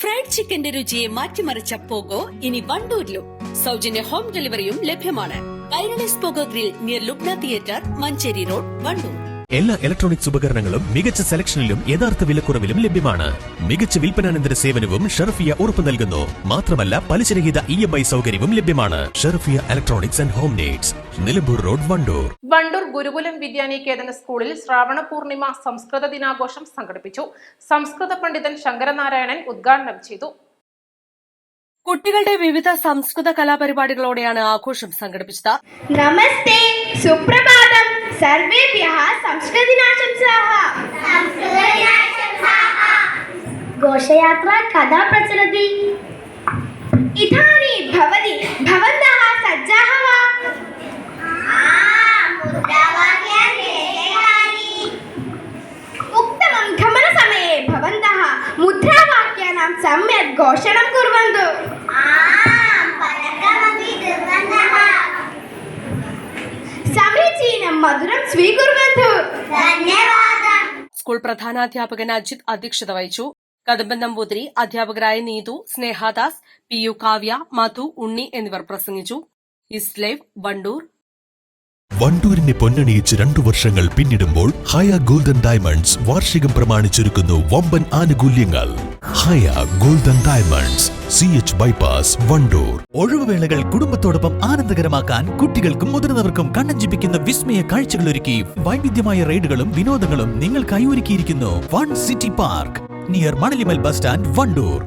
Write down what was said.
Fried ചിക്കന്റെ രുചിയെ മാറ്റിമറിച്ച pogo ഇനി വണ്ടൂരിലും. സൗജന്യ ഹോം ഡെലിവറിയും ലഭ്യമാണ്. Kairali's pogo grill near Lubna theatre, Manjeri road, Wandoor. എല്ലാ ഇലക്ട്രോണിക്സ് ഉപകരണങ്ങളും മികച്ച സെലക്ഷനിലും യഥാർത്ഥ വിലക്കുറവിലും ലഭ്യമാണ്. മികച്ച വിൽപ്പനാനന്തര സേവനവും ഷെർഫിയ ഉറപ്പു നൽകുന്നു. മാത്രമല്ല പലിശരഹിത EMI സൗകര്യവും ലഭ്യമാണ്. Sherfiya electronics and home needs, Nilambur road, Wandoor. Wandoor Gurukulam വിദ്യാനികേതന സ്കൂളിൽ ശ്രാവണ പൂർണിമ സംസ്കൃത ദിനാഘോഷം സംഘടിപ്പിച്ചു. സംസ്കൃത പണ്ഡിതൻ ശങ്കരനാരായണൻ ഉദ്ഘാടനം ചെയ്തു. കുട്ടികളുടെ വിവിധ സംസ്കൃത കലാപരിപാടികളോടെയാണ് ആഘോഷം സംഘടിപ്പിച്ചത്. നമസ്തേ, സുപ്രഭാതം, സർവേഭ്യഃ സംസ്കൃതദിനാശംസാഃ. ഘോഷയാത്ര കഥാ പ്രചലതി. ഇതാനി ഭവതി ഭവന്തഃ സജ്ജാഃ വാ? ഉക്തമം ഗമനസമये ഭവന്തः മുദ്രാവാക്യാനാം സമ്യക് ഘോഷണം കുർവन्तु. സമീചീനം മധുരം സ്വീകുർവन्तु. സ്കൂൾ പ്രധാനാധ്യാപകൻ അജിത് അധ്യക്ഷത വഹിച്ചു. കദംബൻ നമ്പൂതിരി, അധ്യാപകരായ നീതു, സ്നേഹദാസ്, PU കാവ്യ, മധു, ഉണ്ണി എന്നിവർ പ്രസംഗിച്ചു. East Live, Wandoor. വണ്ടൂരിനെ പൊന്നണിയിച്ച് 2 വർഷങ്ങൾ പിന്നിടുമ്പോൾ ഹയ ഗോൾഡൻ ഡയമണ്ട്സ് വാർഷികം പ്രമാണിച്ചൊരുക്കുന്നു വമ്പൻ ആനുകൂല്യങ്ങൾ. Haya golden diamonds, CH bypass, Wandoor. ഒഴിവുവേളകൾ കുടുംബത്തോടൊപ്പം ആനന്ദകരമാക്കാൻ കുട്ടികൾക്കും മുതിർന്നവർക്കും കണ്ണഞ്ചിപ്പിക്കുന്ന വിസ്മയ കാഴ്ചകളൊരുക്കി വൈവിധ്യമായ റൈഡുകളും വിനോദങ്ങളും നിങ്ങൾക്കായി ഒരുക്കിയിരിക്കുന്നു. Fun city park near Manalimal bus stand, Wandoor.